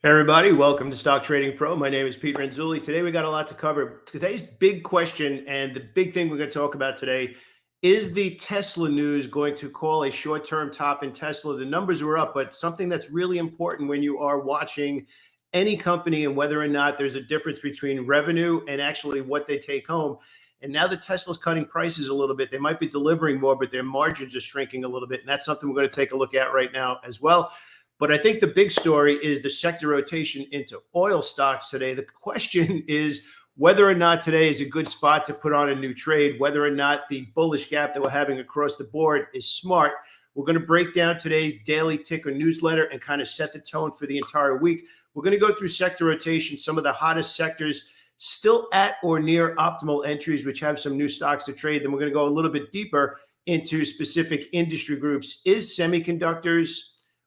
Hey everybody, welcome to Stock Trading Pro. My name is Pete Renzulli. Today we got a lot to cover. Today's big question and the big thing we're going to talk about today is the Tesla news going to call a short-term top in Tesla. The numbers were up, but something that's really important when you are watching any company and whether or not there's a difference between revenue and actually what they take home. And now that Tesla's cutting prices a little bit, they might be delivering more, but their margins are shrinking a little bit. And that's something we're going to take a look at right now as well. But I think the big story is the sector rotation into oil stocks today. The question is whether or not today is a good spot to put on a new trade, whether or not the bullish gap that we're having across the board is smart. We're going to break down today's daily ticker newsletter and kind of set the tone for the entire week. We're going to go through sector rotation, some of the hottest sectors still at or near optimal entries, which have some new stocks to trade. Then we're going to go a little bit deeper into specific industry groups. Is semiconductors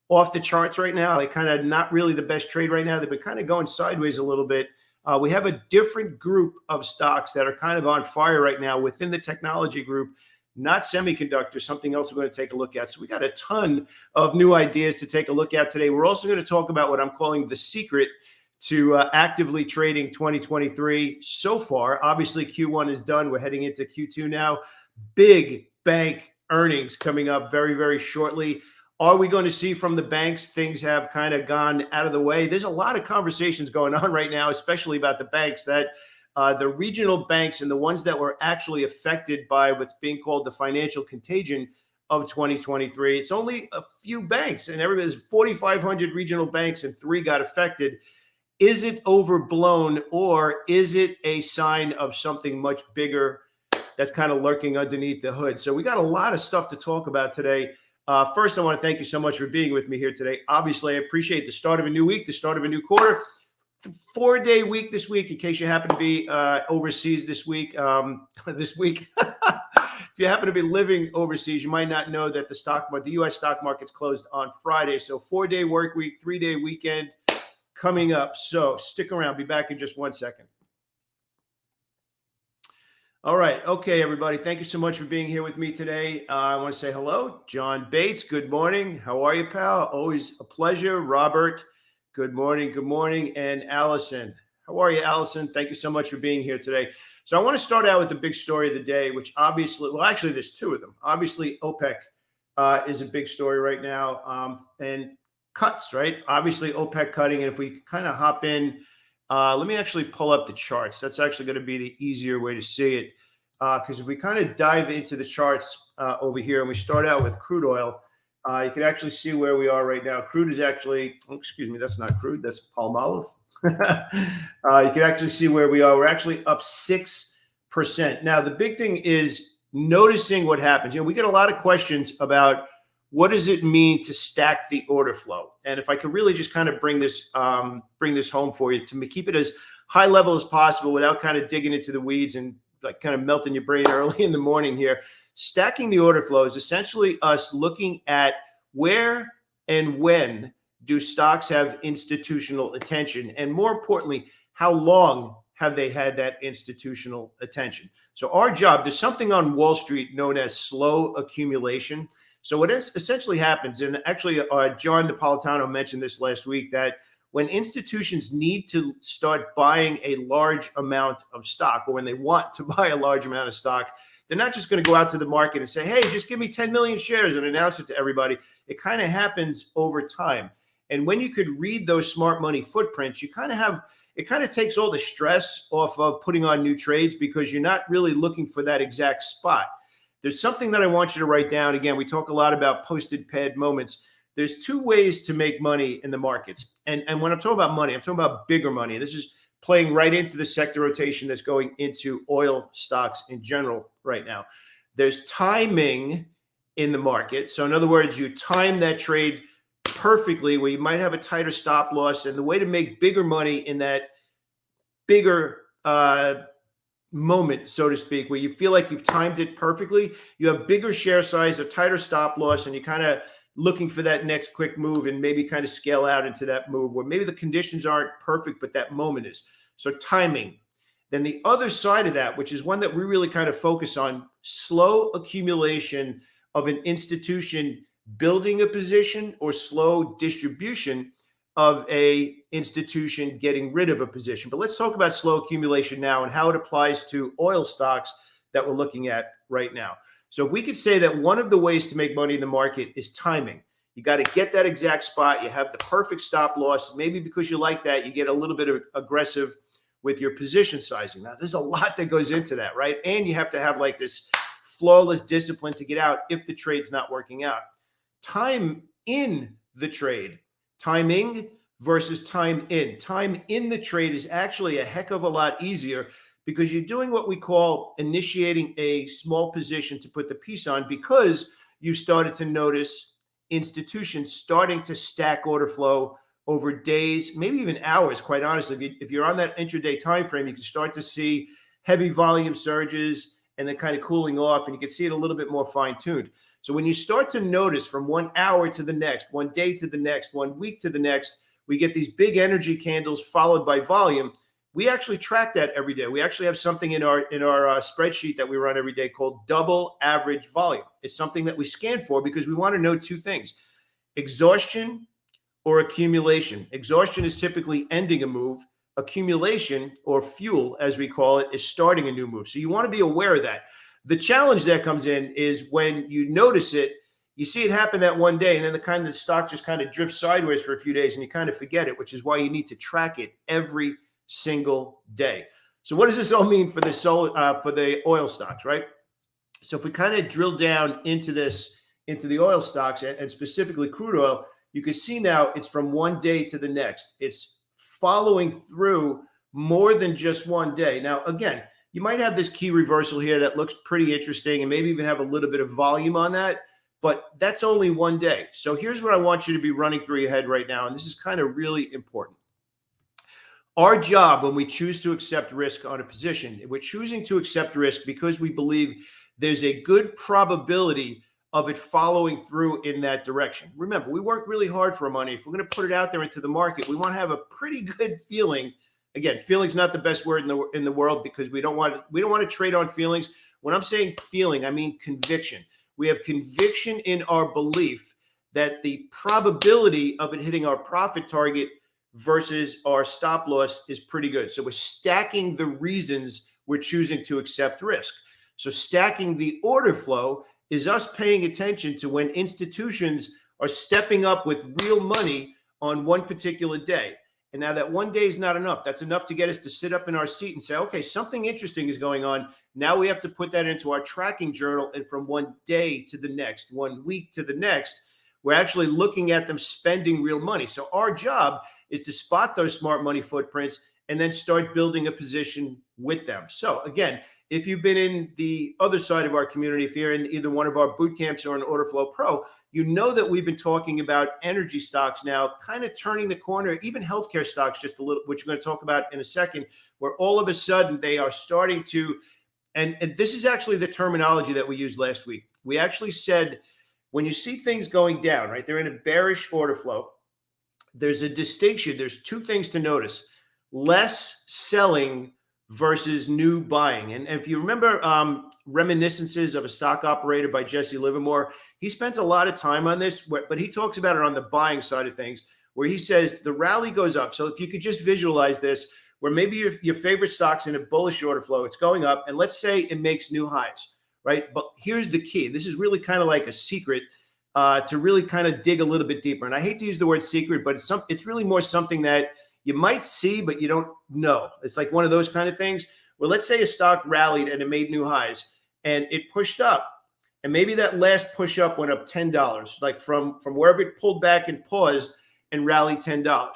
off the charts right now? Like kind of not really the best trade right now. They've been kind of going sideways a little bit. We have a different group of stocks that are kind of on fire right now within the technology group, not semiconductors, something else we're going to take a look at. So we got a ton of new ideas to take a look at today. We're also going to talk about what I'm calling the secret to actively trading 2023 so far. Obviously, Q1 is done. We're heading into Q2 now. Big bank earnings coming up very, very shortly. Are we going to see from the banks things have kind of gone out of the way? There's a lot of conversations going on right now, especially about the banks, that the regional banks and the ones that were actually affected by what's being called the financial contagion of 2023. It's only a few banks, and everybody's 4,500 regional banks, and 3 got affected. Is it overblown, or is it a sign of something much bigger that's kind of lurking underneath the hood? So we got a lot of stuff to talk about today. First, I want to thank you so much for being with me here today. Obviously, I appreciate the start of a new week, the start of a new quarter. 4-day week this week, in case you happen to be overseas this week. If you happen to be living overseas, you might not know that the U.S. stock market's closed on Friday. So 4-day work week, 3-day weekend coming up. So stick around. Be back in just 1 second. All right. Okay, everybody. Thank you so much for being here with me today. I want to say hello. John Bates, good morning. How are you, pal? Always a pleasure. Robert, good morning. Good morning. And Allison. How are you, Allison? Thank you so much for being here today. So I want to start out with the big story of the day, which obviously, well, actually, there's 2 of them. Obviously, OPEC is a big story right now, and cuts, right? Obviously, OPEC cutting. And if we kind of hop in, let me actually pull up the charts. That's actually going to be the easier way to see it. Because if we kind of dive into the charts over here and we start out with crude oil, you can actually see where we are right now. Crude is actually, excuse me, that's not crude, that's palm olive. You can actually see where we are. We're actually up 6%. Now, the big thing is noticing what happens. We get a lot of questions about what does it mean to stack the order flow? And if I could really just kind of bring this home for you to keep it as high level as possible without kind of digging into the weeds and like kind of melting your brain early in the morning here. Stacking the order flow is essentially us looking at where and when do stocks have institutional attention, and more importantly, how long have they had that institutional attention? So our job, there's something on Wall Street known as slow accumulation. So what essentially happens, and actually John Napolitano mentioned this last week, that when institutions need to start buying a large amount of stock, or when they want to buy a large amount of stock, they're not just going to go out to the market and say, hey, just give me 10 million shares and announce it to everybody. It kind of happens over time. And when you could read those smart money footprints, it kind of takes all the stress off of putting on new trades, because you're not really looking for that exact spot. There's something that I want you to write down. Again, we talk a lot about posted pad moments. There's 2 ways to make money in the markets. And when I'm talking about money, I'm talking about bigger money. This is playing right into the sector rotation that's going into oil stocks in general right now. There's timing in the market. So in other words, you time that trade perfectly where you might have a tighter stop loss. And the way to make bigger money in that bigger moment, so to speak, where you feel like you've timed it perfectly, you have bigger share size, a tighter stop loss, and you kind of looking for that next quick move and maybe kind of scale out into that move where maybe the conditions aren't perfect, but that moment is. So timing. Then the other side of that, which is one that we really kind of focus on, slow accumulation of an institution building a position or slow distribution of a institution getting rid of a position. But let's talk about slow accumulation now and how it applies to oil stocks that we're looking at right now. So if we could say that one of the ways to make money in the market is timing. You got to get that exact spot. You have the perfect stop loss. Maybe because you like that, you get a little bit of aggressive with your position sizing. Now, there's a lot that goes into that, right? And you have to have like this flawless discipline to get out if the trade's not working out. Time in the trade, timing versus time in. Time in the trade is actually a heck of a lot easier because you're doing what we call initiating a small position to put the piece on because you started to notice institutions starting to stack order flow over days, maybe even hours. Quite honestly, if you're on that intraday time frame, you can start to see heavy volume surges and then kind of cooling off, and you can see it a little bit more fine-tuned. So when you start to notice from 1 hour to the next, 1 day to the next, 1 week to the next, we get these big energy candles followed by volume. We actually track that every day. We actually have something in our spreadsheet that we run every day called double average volume. It's something that we scan for because we want to know 2 things: exhaustion or accumulation. Exhaustion is typically ending a move. Accumulation, or fuel as we call it, is starting a new move. So you want to be aware of that. The challenge that comes in is when you notice it, you see it happen that one day, and then the stock just kind of drifts sideways for a few days and you kind of forget it, which is why you need to track it every single day. So what does this all mean for the oil stocks, right? So if we kind of drill down into the oil stocks and specifically crude oil, you can see now it's from one day to the next. It's following through more than just one day. Now, again, you might have this key reversal here that looks pretty interesting and maybe even have a little bit of volume on that, but that's only one day. So here's what I want you to be running through your head right now, and this is kind of really important. Our job when we choose to accept risk on a position, we're choosing to accept risk because we believe there's a good probability of it following through in that direction. Remember, we work really hard for our money. If we're going to put it out there into the market, we want to have a pretty good feeling. Again, feeling's not the best word in the world because we don't want to trade on feelings. When I'm saying feeling, I mean conviction. We have conviction in our belief that the probability of it hitting our profit target versus our stop loss is pretty good. So we're stacking the reasons we're choosing to accept risk. So stacking the order flow is us paying attention to when institutions are stepping up with real money on one particular day. And now that one day is not enough. That's enough to get us to sit up in our seat and say, okay, something interesting is going on. Now we have to put that into our tracking journal. And from one day to the next, 1 week to the next, we're actually looking at them spending real money. So our job is to spot those smart money footprints and then start building a position with them. So again, if you've been in the other side of our community, if you're in either one of our boot camps or an Order Flow Pro, you know that we've been talking about energy stocks now, kind of turning the corner, even healthcare stocks just a little, which we're going to talk about in a second, where all of a sudden they are starting to, and this is actually the terminology that we used last week. We actually said, when you see things going down, right, they're in a bearish order flow, there's a distinction. There's 2 things to notice: less selling versus new buying. And if you remember Reminiscences of a Stock Operator by Jesse Livermore, he spends a lot of time on this, but he talks about it on the buying side of things, where he says the rally goes up. So if you could just visualize this, where maybe your favorite stock's in a bullish order flow, it's going up, and let's say it makes new highs, right? But here's the key. This is really kind of like a secret to really kind of dig a little bit deeper. And I hate to use the word secret, but it's really more something that you might see, but you don't know. It's like one of those kind of things where, let's say a stock rallied and it made new highs and it pushed up, and maybe that last push up went up $10, like from wherever it pulled back and paused and rallied $10.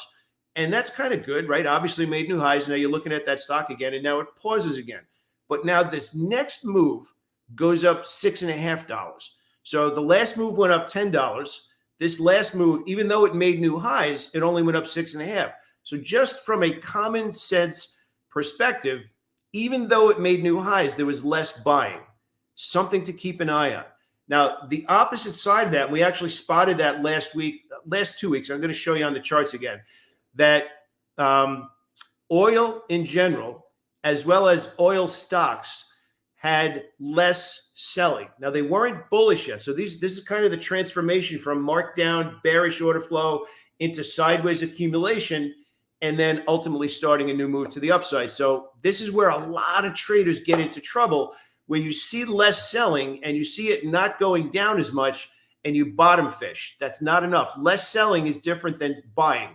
And that's kind of good, right? Obviously made new highs. Now you're looking at that stock again, and now it pauses again. But now this next move goes up $6.50. So the last move went up $10. This last move, even though it made new highs, it only went up 6.5. So just from a common sense perspective, even though it made new highs, there was less buying. Something to keep an eye on. Now, the opposite side of that, we actually spotted that last 2 weeks. I'm going to show you on the charts again, that oil in general, as well as oil stocks, had less selling. Now, they weren't bullish yet. So this is kind of the transformation from markdown, bearish order flow into sideways accumulation, and then ultimately starting a new move to the upside. So this is where a lot of traders get into trouble, where you see less selling and you see it not going down as much and you bottom fish. That's not enough. Less selling is different than buying.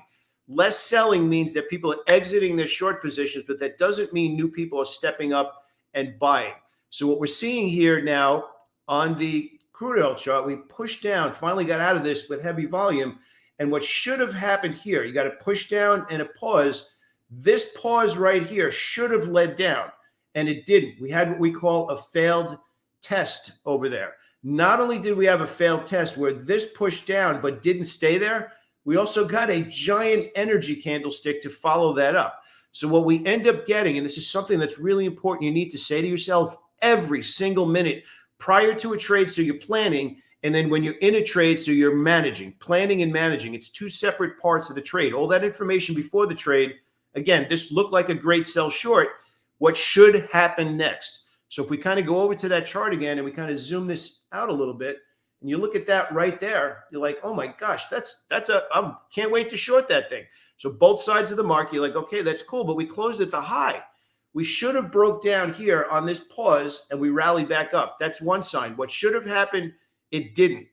Less selling means that people are exiting their short positions, but that doesn't mean new people are stepping up and buying. So what we're seeing here now on the crude oil chart, we pushed down, finally got out of this with heavy volume. And what should have happened here, you got to push down and a pause. This pause right here should have led down, and it didn't. We had what we call a failed test over there. Not only did we have a failed test where this pushed down but didn't stay there, we also got a giant energy candlestick to follow that up. So what we end up getting, and this is something that's really important, you need to say to yourself every single minute prior to a trade, so you're planning, and then when you're in a trade, so you're managing. Planning and managing, it's two separate parts of the trade. All that information before the trade, again, this looked like a great sell short. What should happen next? So if we kind of go over to that chart again and we kind of zoom this out a little bit, and you look at that right there, you're like, oh my gosh, I can't wait to short that thing. So both sides of the market, you're like, okay, that's cool, but we closed at the high. We should have broke down here on this pause and we rallied back up. That's one sign. What should have happened, it didn't.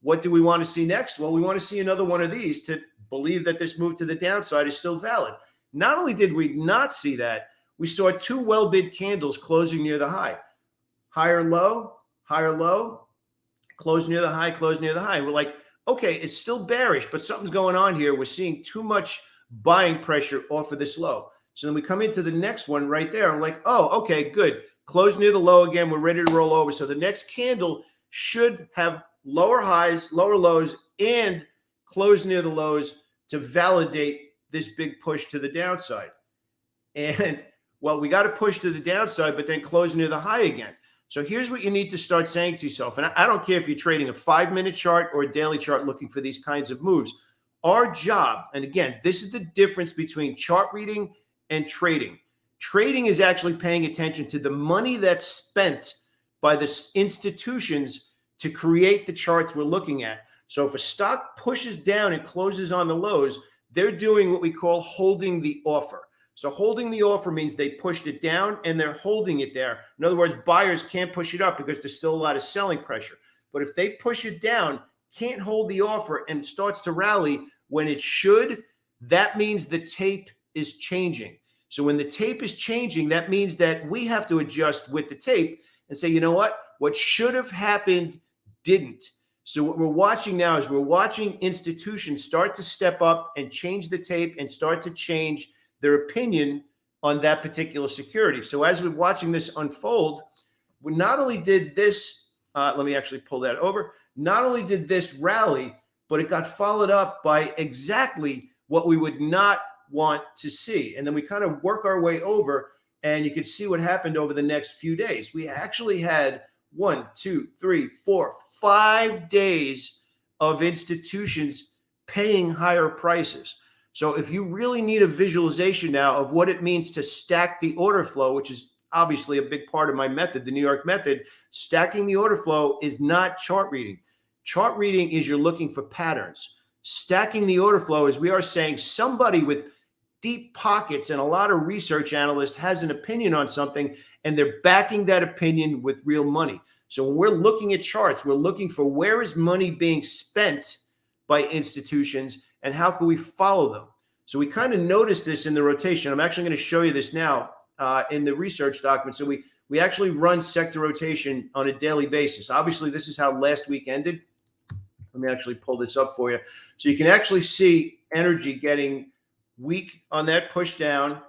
What do we want to see next? Well, we want to see another one of these to believe that this move to the downside is still valid. Not only did we not see that, we saw two well-bid candles closing near the high. Higher low, close near the high, close near the high. We're like, okay, it's still bearish, but something's going on here. We're seeing too much buying pressure off of this low. So then we come into the next one right there. I'm like, oh, okay, good. Close near the low again. We're ready to roll over. So the next candle should have lower highs, lower lows, and close near the lows to validate this big push to the downside. And, well, we got to push to the downside, but then close near the high again. So here's what you need to start saying to yourself. And I don't care if you're trading a 5-minute chart or a daily chart looking for these kinds of moves. Our job, and again, this is the difference between chart reading and trading. Trading is actually paying attention to the money that's spent by the institutions to create the charts we're looking at. So if a stock pushes down and closes on the lows, they're doing what we call holding the offer. So holding the offer means they pushed it down and they're holding it there. In other words, buyers can't push it up because there's still a lot of selling pressure. But if they push it down, can't hold the offer and starts to rally when it should, that means the tape is changing. So when the tape is changing, that means that we have to adjust with the tape and say, you know what should have happened didn't. So what we're watching now is we're watching institutions start to step up and change the tape and start to change their opinion on that particular security. So as we're watching this unfold, we not only did this, let me actually pull that over, not only did this rally, but it got followed up by exactly what we would not want to see. And then we kind of work our way over, and you can see what happened over the next few days. We actually had 5 days of institutions paying higher prices. So if you really need a visualization now of what it means to stack the order flow, which is obviously a big part of my method, the New York method, stacking the order flow is not chart reading. Chart reading is you're looking for patterns. Stacking the order flow is we are saying somebody with deep pockets and a lot of research analysts has an opinion on something, and they're backing that opinion with real money. So when we're looking at charts, we're looking for where is money being spent by institutions and how can we follow them. So we kind of notice this in the rotation. I'm actually going to show you this now in the research document. So we actually run sector rotation on a daily basis. Obviously, this is how last week ended. Let me actually pull this up for you. So you can actually see energy getting weak on that push down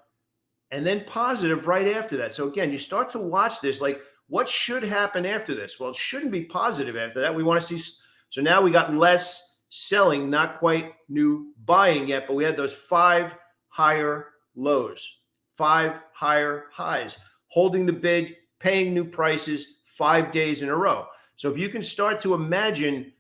and then positive right after that. So again, you start to watch this, like what should happen after this? Well, it shouldn't be positive after that. We want to see, so now we got less selling, not quite new buying yet, but we had those 5 higher lows, 5 higher highs, holding the bid, paying new prices 5 days in a row. So if you can start to imagine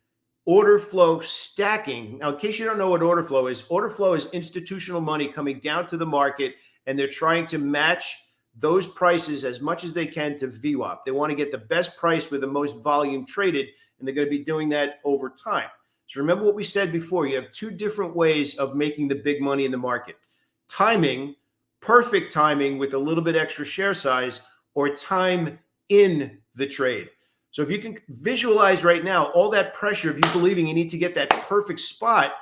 order flow stacking. Now, in case you don't know what order flow is institutional money coming down to the market, and they're trying to match those prices as much as they can to VWAP. They want to get the best price with the most volume traded, and they're going to be doing that over time. So remember what we said before. You have two different ways of making the big money in the market. Timing, perfect timing with a little bit extra share size, or time in the trade. So if you can visualize right now all that pressure of you believing you need to get that perfect spot,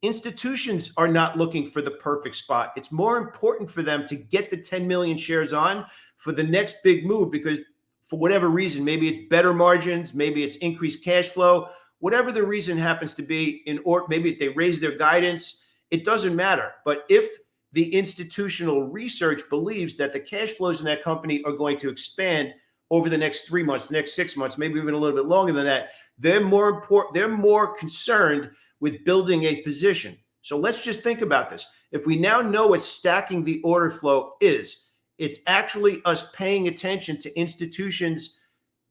institutions are not looking for the perfect spot. It's more important for them to get the 10 million shares on for the next big move, because for whatever reason, maybe it's better margins, maybe it's increased cash flow, whatever the reason happens to be, or maybe they raise their guidance, it doesn't matter. But if the institutional research believes that the cash flows in that company are going to expand over the next 3 months, the next 6 months, maybe even a little bit longer than that, they're more concerned with building a position. So let's just think about this. If we now know what stacking the order flow is, it's actually us paying attention to institutions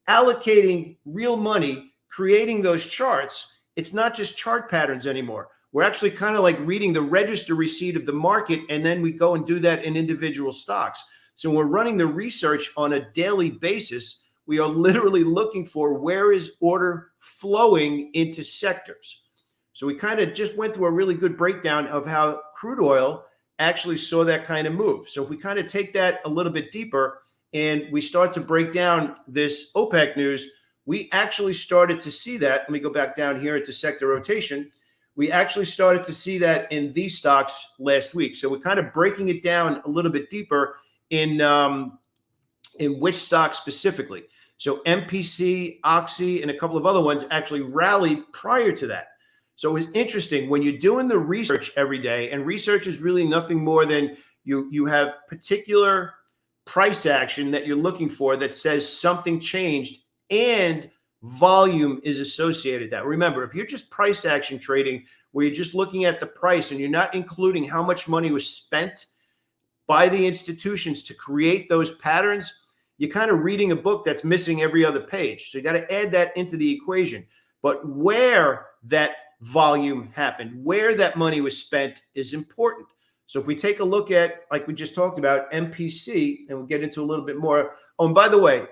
allocating real money, creating those charts. It's not just chart patterns anymore. We're actually kind of like reading the register receipt of the market, and then we go and do that in individual stocks. So when we're running the research on a daily basis, we are literally looking for where is order flowing into sectors. So we kind of just went through a really good breakdown of how crude oil actually saw that kind of move. So if we kind of take that a little bit deeper and we start to break down this OPEC news, we actually started to see that. Let me go back down here into sector rotation. We actually started to see that in these stocks last week. So we're kind of breaking it down a little bit deeper in which stocks specifically. So MPC, Oxy, and a couple of other ones actually rallied prior to that. So it was interesting when you're doing the research every day, and research is really nothing more than you have particular price action that you're looking for that says something changed and volume is associated with that. Remember, if you're just price action trading where you're just looking at the price and you're not including how much money was spent by the institutions to create those patterns, you're kind of reading a book that's missing every other page. So you got to add that into the equation. But where that volume happened, where that money was spent is important. So if we take a look at, like we just talked about, MPC, and we'll get into a little bit more. Oh, and by the way,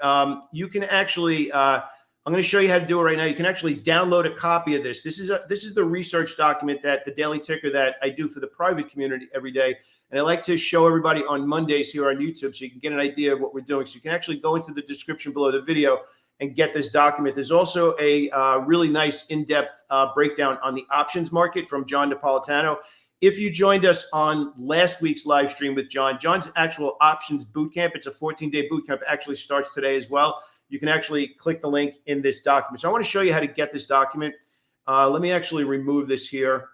you can actually, I'm going to show you how to do it right now. You can actually download a copy of this. This is the research document that the daily ticker that I do for the private community every day. And I like to show everybody on Mondays here on YouTube so you can get an idea of what we're doing. So you can actually go into the description below the video and get this document. There's also a really nice in-depth breakdown on the options market from John Napolitano. If you joined us on last week's live stream with John's actual options bootcamp, it's a 14-day bootcamp, actually starts today as well. You can actually click the link in this document. So I want to show you how to get this document. Let me actually remove this here.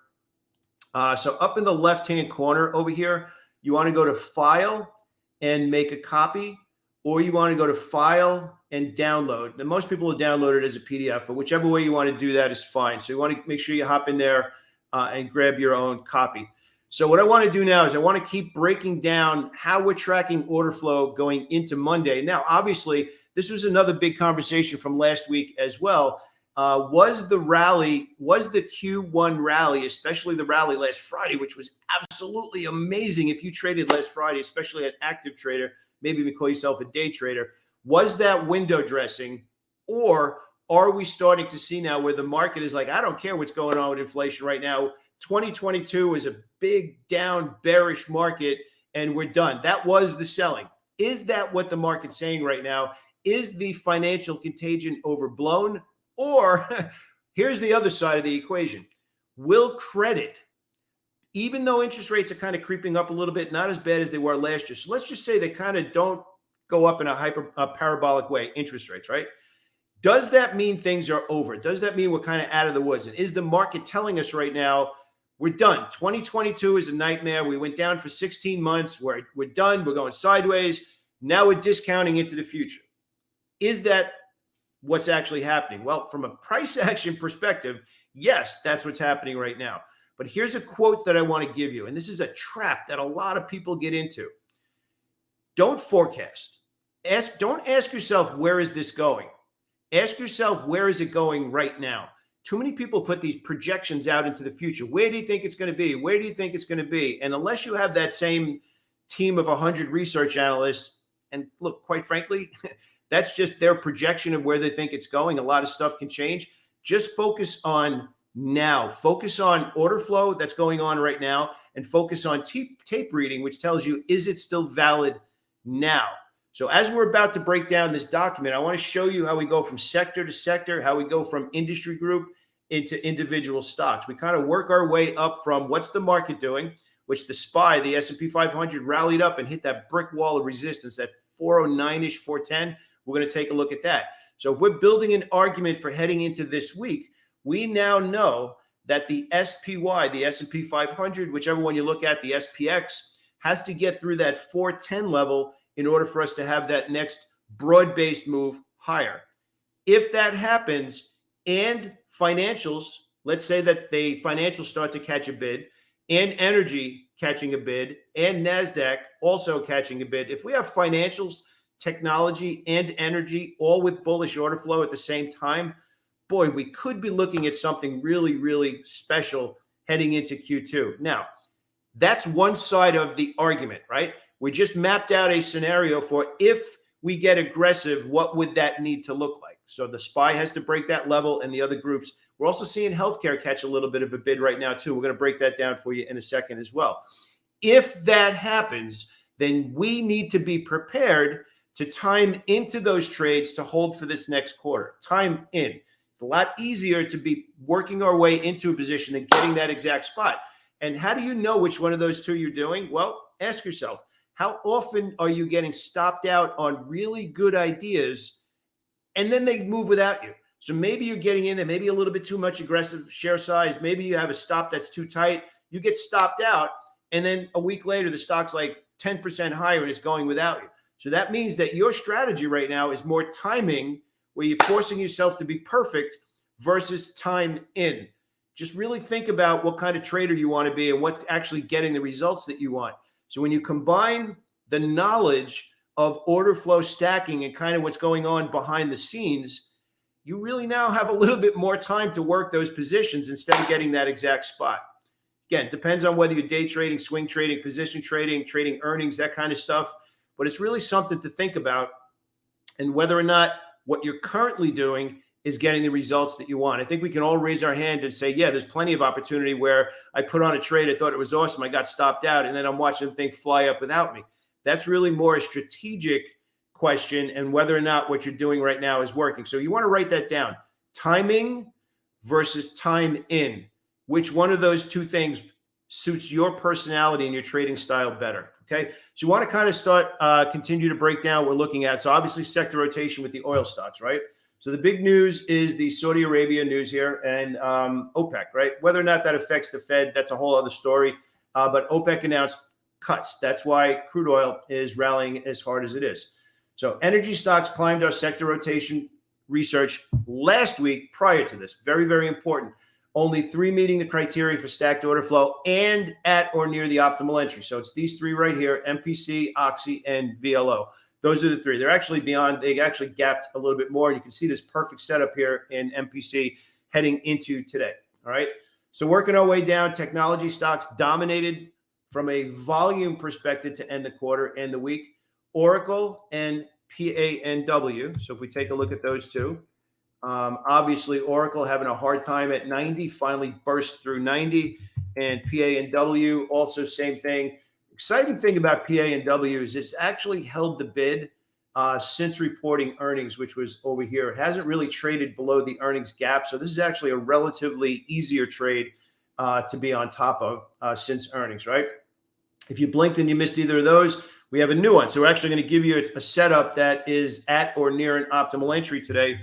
So up in the left-hand corner over here, you want to go to File and make a copy, or you want to go to File and Download. Now, most people will download it as a PDF, but whichever way you want to do that is fine. So you want to make sure you hop in there and grab your own copy. So what I want to do now is I want to keep breaking down how we're tracking order flow going into Monday. Now, obviously, this was another big conversation from last week as well. Was the Q1 rally, especially the rally last Friday, which was absolutely amazing if you traded last Friday, especially an active trader, maybe even call yourself a day trader, was that window dressing, or are we starting to see now where the market is like, I don't care what's going on with inflation right now. 2022 is a big down bearish market and we're done. That was the selling. Is that what the market's saying right now? Is the financial contagion overblown? Or here's the other side of the equation. Will credit, even though interest rates are kind of creeping up a little bit, not as bad as they were last year. So let's just say they kind of don't go up in a parabolic way, interest rates, right? Does that mean things are over? Does that mean we're kind of out of the woods? And is the market telling us right now, we're done? 2022 is a nightmare. We went down for 16 months. We're done. We're going sideways. Now we're discounting into the future. Is that what's actually happening? Well, from a price action perspective, yes, that's what's happening right now. But here's a quote that I want to give you. And this is a trap that a lot of people get into. Don't forecast. Don't ask yourself, where is this going? Ask yourself, where is it going right now? Too many people put these projections out into the future. Where do you think it's going to be? Where do you think it's going to be? And unless you have that same team of 100 research analysts, and look, quite frankly, that's just their projection of where they think it's going. A lot of stuff can change. Just focus on now. Focus on order flow that's going on right now and focus on tape reading, which tells you, is it still valid now? So as we're about to break down this document, I want to show you how we go from sector to sector, how we go from industry group into individual stocks. We kind of work our way up from what's the market doing, which the SPY, the S&P 500, rallied up and hit that brick wall of resistance at 409-ish, 410. We're going to take a look at that. So if we're building an argument for heading into this week, we now know that the SPY, the S&P 500, whichever one you look at, the SPX, has to get through that 410 level in order for us to have that next broad-based move higher. If that happens and financials, let's say that the financials start to catch a bid and energy catching a bid and NASDAQ also catching a bid, if we have financials, technology, and energy all with bullish order flow at the same time, boy, we could be looking at something really, really special heading into Q2. Now, that's one side of the argument, right? We just mapped out a scenario for if we get aggressive, what would that need to look like? So the SPY has to break that level and the other groups. We're also seeing healthcare catch a little bit of a bid right now too. We're going to break that down for you in a second as well. If that happens, then we need to be prepared to time into those trades to hold for this next quarter. Time in. It's a lot easier to be working our way into a position than getting that exact spot. And how do you know which one of those two you're doing? Well, ask yourself, how often are you getting stopped out on really good ideas and then they move without you? So maybe you're getting in there, maybe a little bit too much aggressive share size. Maybe you have a stop that's too tight. You get stopped out. And then a week later, the stock's like 10% higher and it's going without you. So that means that your strategy right now is more timing, where you're forcing yourself to be perfect versus time in. Just really think about what kind of trader you want to be and what's actually getting the results that you want. So when you combine the knowledge of order flow stacking and kind of what's going on behind the scenes, you really now have a little bit more time to work those positions instead of getting that exact spot. Again, depends on whether you're day trading, swing trading, position trading, trading earnings, that kind of stuff. But it's really something to think about, and whether or not what you're currently doing is getting the results that you want. I think we can all raise our hand and say, yeah, there's plenty of opportunity where I put on a trade, I thought it was awesome, I got stopped out, and then I'm watching the thing fly up without me. That's really more a strategic question, and whether or not what you're doing right now is working. So you want to write that down. Timing versus time in. Which one of those two things suits your personality and your trading style better? Okay, so you want to kind of start, continue to break down what we're looking at. So obviously sector rotation with the oil stocks, right? So the big news is the Saudi Arabia news here and OPEC, right? Whether or not that affects the Fed, that's a whole other story. But OPEC announced cuts. That's why crude oil is rallying as hard as it is. So energy stocks climbed our sector rotation research last week prior to this. Very, very important. Only 3 meeting the criteria for stacked order flow and at or near the optimal entry. So it's these 3 right here, MPC, Oxy, and VLO. Those are the 3. They're actually beyond, they actually gapped a little bit more. You can see this perfect setup here in MPC heading into today. All right. So working our way down, technology stocks dominated from a volume perspective to end the quarter and the week. Oracle and PANW. So if we take a look at those two, obviously Oracle having a hard time at 90, finally burst through 90, and PANW also same thing. Exciting thing about PANW is it's actually held the bid since reporting earnings, which was over here. It hasn't really traded below the earnings gap. So this is actually a relatively easier trade to be on top of since earnings, right? If you blinked and you missed either of those, we have a new one. So we're actually going to give you a setup that is at or near an optimal entry today,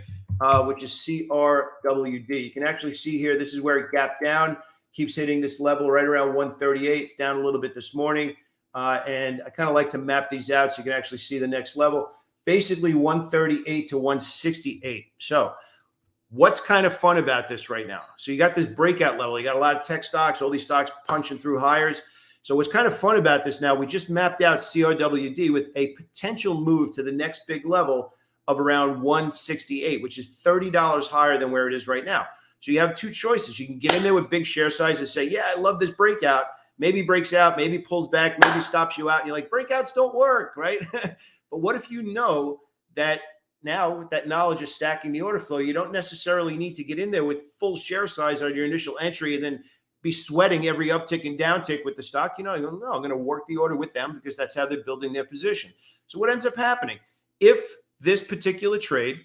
which is CRWD. You can actually see here, this is where it gapped down, keeps hitting this level right around 138. It's down a little bit this morning. And I kind of like to map these out so you can actually see the next level. Basically 138 to 168. So what's kind of fun about this right now? So you got this breakout level. You got a lot of tech stocks, all these stocks punching through higher. So what's kind of fun about this now, we just mapped out CRWD with a potential move to the next big level of around 168, which is $30 higher than where it is right now. So you have two choices. You can get in there with big share size and say, yeah, I love this breakout. Maybe breaks out, maybe pulls back, maybe stops you out. And you're like, breakouts don't work, right? But what if you know that now with that knowledge of stacking the order flow, you don't necessarily need to get in there with full share size on your initial entry and then be sweating every uptick and downtick with the stock. You go, no, I'm going to work the order with them because that's how they're building their position. So what ends up happening? If this particular trade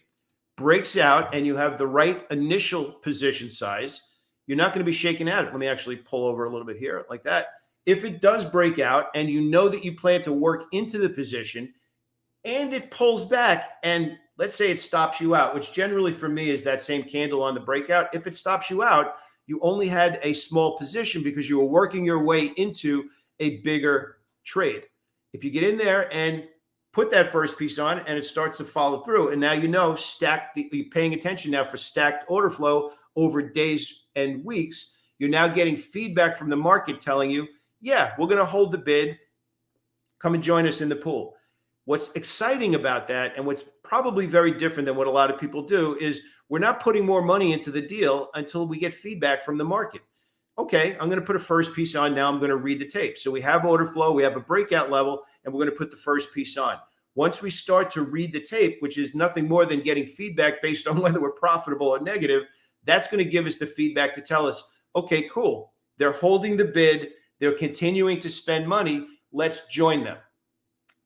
breaks out and you have the right initial position size, you're not going to be shaken out. Let me actually pull over a little bit here like that. If it does break out and you know that you plan to work into the position and it pulls back and let's say it stops you out, which generally for me is that same candle on the breakout. If it stops you out, you only had a small position because you were working your way into a bigger trade. If you get in there and put that first piece on and it starts to follow through, and now you know you're paying attention now for stacked order flow over days and weeks, you're now getting feedback from the market telling you, yeah, we're going to hold the bid. Come and join us in the pool. What's exciting about that, and what's probably very different than what a lot of people do, is we're not putting more money into the deal until we get feedback from the market. Okay, I'm going to put a first piece on. Now I'm going to read the tape. So we have order flow, we have a breakout level, and we're going to put the first piece on. Once we start to read the tape, which is nothing more than getting feedback based on whether we're profitable or negative, that's going to give us the feedback to tell us, okay, cool. They're holding the bid. They're continuing to spend money. Let's join them.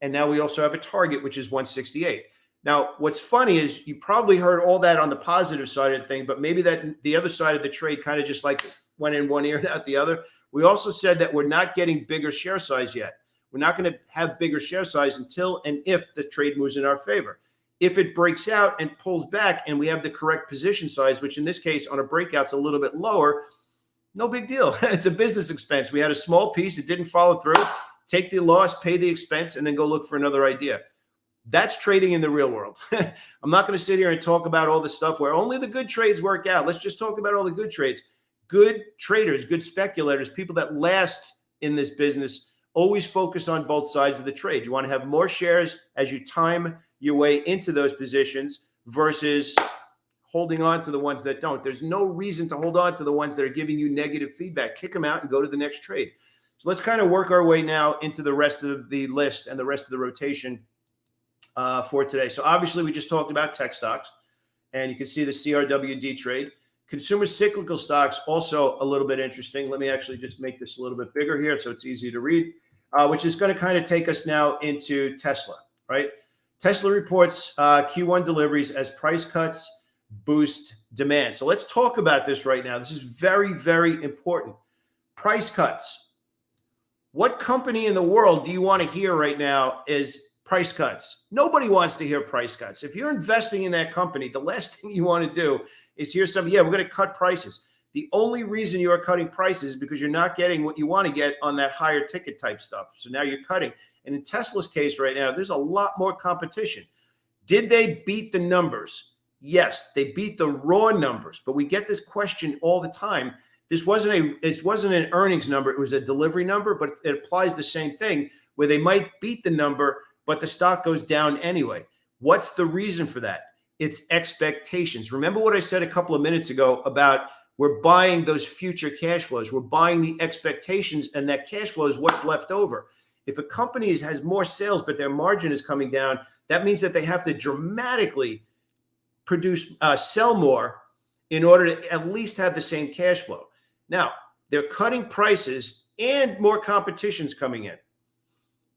And now we also have a target, which is 168. Now, what's funny is you probably heard all that on the positive side of the thing, but maybe that the other side of the trade kind of just like went in one ear and out the other. We also said that we're not getting bigger share size yet. We're not going to have bigger share size until and if the trade moves in our favor. If it breaks out and pulls back and we have the correct position size, which in this case on a breakout's a little bit lower, no big deal. It's a business expense. We had a small piece. It didn't follow through. Take the loss, pay the expense, and then go look for another idea. That's trading in the real world. I'm not going to sit here and talk about all the stuff where only the good trades work out. Let's just talk about all the good trades. Good traders, good speculators, people that last in this business always focus on both sides of the trade. You want to have more shares as you time your way into those positions versus holding on to the ones that don't. There's no reason to hold on to the ones that are giving you negative feedback. Kick them out and go to the next trade. So let's kind of work our way now into the rest of the list and the rest of the rotation for today. So obviously we just talked about tech stocks, and you can see the CRWD trade. Consumer cyclical stocks, also a little bit interesting. Let me actually just make this a little bit bigger here so it's easy to read, which is going to kind of take us now into Tesla, right? Tesla reports Q1 deliveries as price cuts boost demand. So let's talk about this right now. This is very, very important. Price cuts. What company in the world do you want to hear right now is price cuts? Nobody wants to hear price cuts. If you're investing in that company, the last thing you want to do is hear something, yeah, we're going to cut prices. The only reason you are cutting prices is because you're not getting what you want to get on that higher ticket type stuff. So now you're cutting. And in Tesla's case right now, there's a lot more competition. Did they beat the numbers? Yes, they beat the raw numbers. But we get this question all the time. This wasn't an earnings number. It was a delivery number, but it applies the same thing where they might beat the number, but the stock goes down anyway. What's the reason for that? It's expectations. Remember what I said a couple of minutes ago about we're buying those future cash flows. We're buying the expectations, and that cash flow is what's left over. If a company has more sales, but their margin is coming down, that means that they have to dramatically sell more in order to at least have the same cash flow. Now, they're cutting prices and more competition's coming in.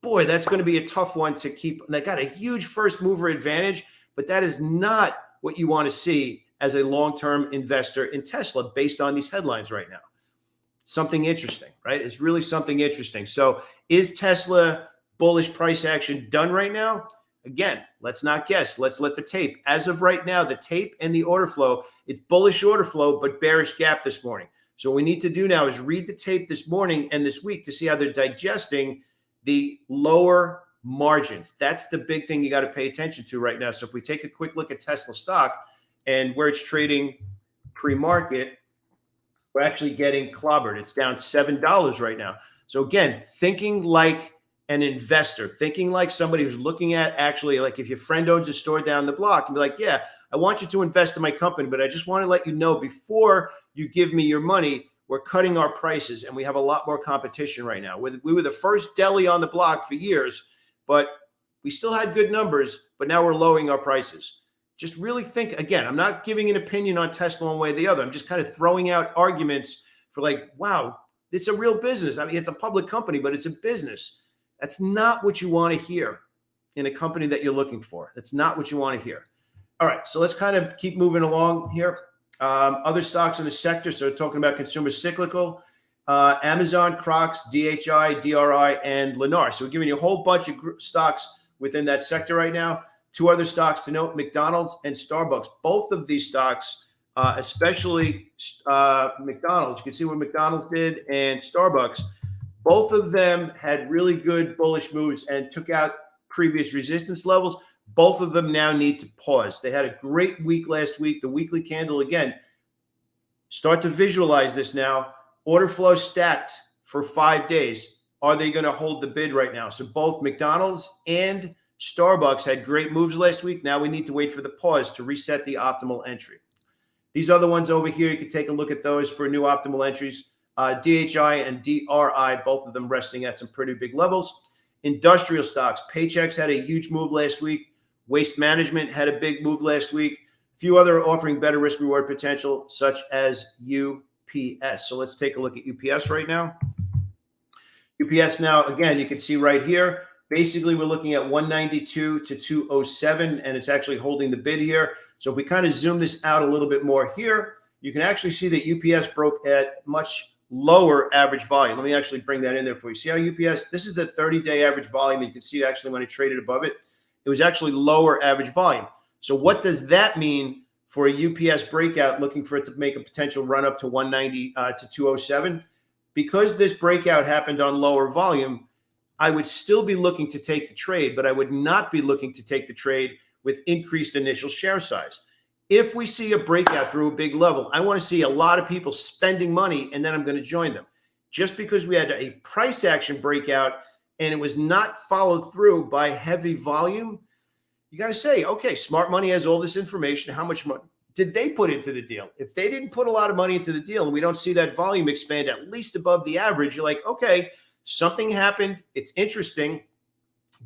Boy, that's going to be a tough one to keep. They got a huge first mover advantage, but that is not what you want to see as a long-term investor in Tesla based on these headlines right now. Something interesting, right? It's really something interesting. So is Tesla bullish price action done right now? Again, let's not guess. Let's let the tape. As of right now, the tape and the order flow, it's bullish order flow, but bearish gap this morning. So what we need to do now is read the tape this morning and this week to see how they're digesting the lower margins. That's the big thing you got to pay attention to right now. So if we take a quick look at Tesla stock and where it's trading pre-market, we're actually getting clobbered. It's down $7 right now. So again, thinking like an investor, thinking like somebody who's looking at actually, like if your friend owns a store down the block and be like, yeah, I want you to invest in my company, but I just want to let you know before you give me your money, we're cutting our prices and we have a lot more competition right now. We were the first deli on the block for years, but we still had good numbers, but now we're lowering our prices. just really think. Again, I'm not giving an opinion on Tesla one way or the other. I'm just kind of throwing out arguments for like, wow, it's a real business. I mean, it's a public company, but it's a business. That's not what you want to hear in a company that you're looking for. That's not what you want to hear. All right, so let's kind of keep moving along here. Other stocks in the sector. So talking about consumer cyclical, Amazon, Crocs, DHI, DRI, and Lennar. So we're giving you a whole bunch of stocks within that sector right now. Two other stocks to note, McDonald's and Starbucks. Both of these stocks, especially McDonald's, you can see what McDonald's did, and Starbucks, both of them had really good bullish moves and took out previous resistance levels. Both of them now need to pause. They had a great week last week. The weekly candle, again, start to visualize this now. Order flow stacked for 5 days. Are they going to hold the bid right now? So both McDonald's and Starbucks had great moves last week. Now we need to wait for the pause to reset the optimal entry. These other ones over here, you can take a look at those for new optimal entries. DHI and DRI, both of them resting at some pretty big levels. Industrial stocks, Paychex had a huge move last week. Waste Management had a big move last week. A few other offering better risk reward potential, such as UPS. So let's take a look at UPS right now. UPS now, again, you can see right here, basically we're looking at 192 to 207, and it's actually holding the bid here. So if we kind of zoom this out a little bit more here, you can actually see that UPS broke at much lower average volume. Let me actually bring that in there for you. See how UPS, this is the 30-day average volume. You can see actually when it traded above it, it was actually lower average volume. So what does that mean for a UPS breakout, looking for it to make a potential run up to 190 to 207? Because this breakout happened on lower volume, I would still be looking to take the trade, but I would not be looking to take the trade with increased initial share size. If we see a breakout through a big level, I want to see a lot of people spending money, and then I'm going to join them. Just because we had a price action breakout and it was not followed through by heavy volume, you got to say, okay, smart money has all this information. How much money did they put into the deal? If they didn't put a lot of money into the deal and we don't see that volume expand at least above the average, you're like, okay, something happened. It's interesting,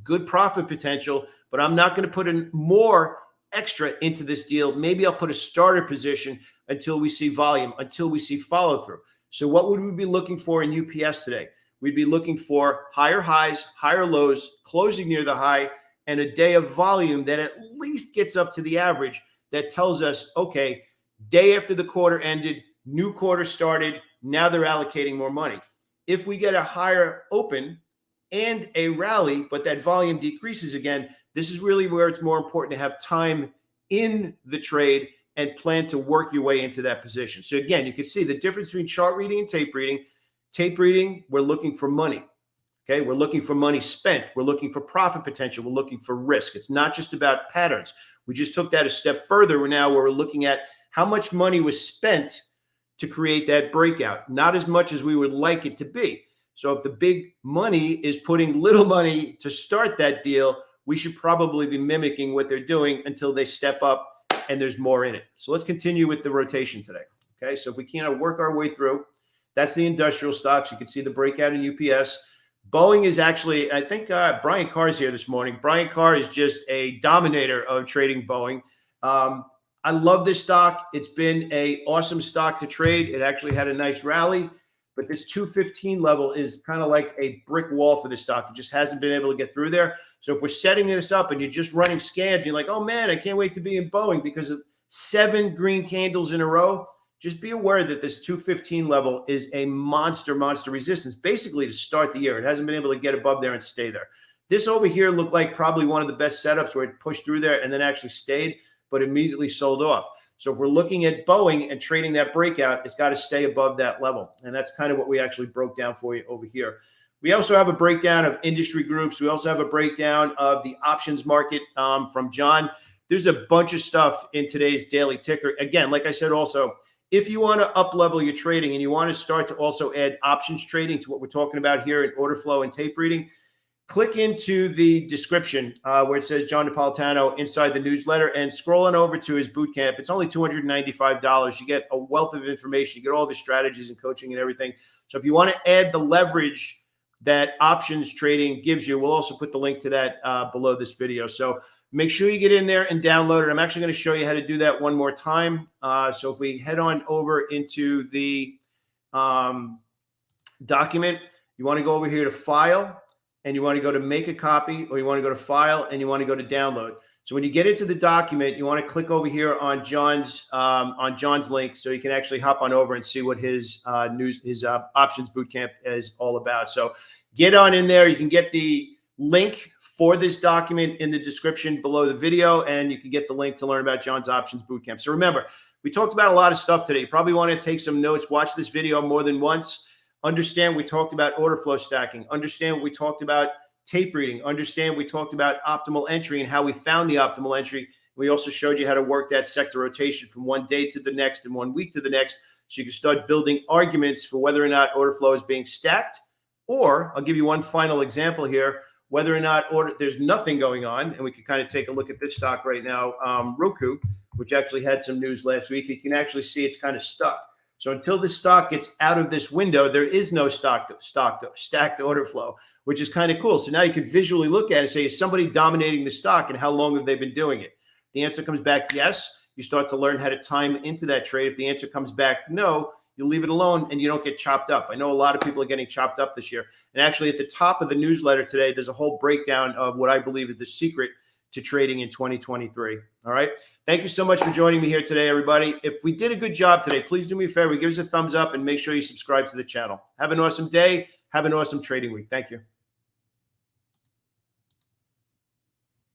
good profit potential, but I'm not going to put in more extra into this deal. Maybe I'll put a starter position until we see volume, until we see follow through. So what would we be looking for in UPS today? We'd be looking for higher highs, higher lows, closing near the high, and a day of volume that at least gets up to the average that tells us, okay, day after the quarter ended, new quarter started, now they're allocating more money. If we get a higher open and a rally, but that volume decreases again, this is really where it's more important to have time in the trade and plan to work your way into that position. So again, you can see the difference between chart reading and tape reading. Tape reading, we're looking for money. Okay, we're looking for money spent. We're looking for profit potential. We're looking for risk. It's not just about patterns. We just took that a step further now where we're looking at how much money was spent to create that breakout. Not as much as we would like it to be. So if the big money is putting little money to start that deal, we should probably be mimicking what they're doing until they step up and there's more in it. So let's continue with the rotation today. Okay, so if we can work our way through, that's the industrial stocks. You can see the breakout in UPS. Boeing is actually, I think Brian Carr's here this morning. Brian Carr is just a dominator of trading Boeing. I love this stock. It's been an awesome stock to trade. It actually had a nice rally, but this 215 level is kind of like a brick wall for this stock. It just hasn't been able to get through there. So if we're setting this up and you're just running scans, you're like, oh man, I can't wait to be in Boeing because of 7 green candles in a row. Just be aware that this 215 level is a monster resistance, basically to start the year. It hasn't been able to get above there and stay there. This over here looked like probably one of the best setups where it pushed through there and then actually stayed, but immediately sold off. So if we're looking at Boeing and trading that breakout, it's got to stay above that level. And that's kind of what we actually broke down for you over here. We also have a breakdown of industry groups. We also have a breakdown of the options market from John. There's a bunch of stuff in today's daily ticker. Again, like I said, also, if you want to up level your trading and you want to start to also add options trading to what we're talking about here in order flow and tape reading, click into the description where it says John Napolitano inside the newsletter and scroll on over to his boot camp. It's only $295. You get a wealth of information. You get all of his strategies and coaching and everything. So if you want to add the leverage that options trading gives you, we'll also put the link to that below this video. So Make sure you get in there and download it. I'm actually going to show you how to do that one more time. So if we head on over into the document, you want to go over here to File, and you want to go to Make a Copy, or you want to go to File, and you want to go to Download. So when you get into the document, you want to click over here on John's link, so you can actually hop on over and see what his options bootcamp is all about. So get on in there. You can get the link for this document in the description below the video, and you can get the link to learn about John's options bootcamp. So remember, we talked about a lot of stuff today. You probably want to take some notes, watch this video more than once. Understand we talked about order flow stacking. Understand we talked about tape reading. Understand we talked about optimal entry and how we found the optimal entry. We also showed you how to work that sector rotation from one day to the next and 1 week to the next, so you can start building arguments for whether or not order flow is being stacked. Or I'll give you one final example here, whether or not there's nothing going on, and we can kind of take a look at this stock right now, Roku, which actually had some news last week. You can actually see it's kind of stuck. So until this stock gets out of this window, there is no stacked order flow, which is kind of cool. So now you can visually look at it and say, is somebody dominating the stock, and how long have they been doing it? The answer comes back yes. You start to learn how to time into that trade. If the answer comes back no, you leave it alone and you don't get chopped up. I know a lot of people are getting chopped up this year. And actually at the top of the newsletter today, there's a whole breakdown of what I believe is the secret to trading in 2023. All right. Thank you so much for joining me here today, everybody. If we did a good job today, please do me a favor. Give us a thumbs up and make sure you subscribe to the channel. Have an awesome day. Have an awesome trading week. Thank you.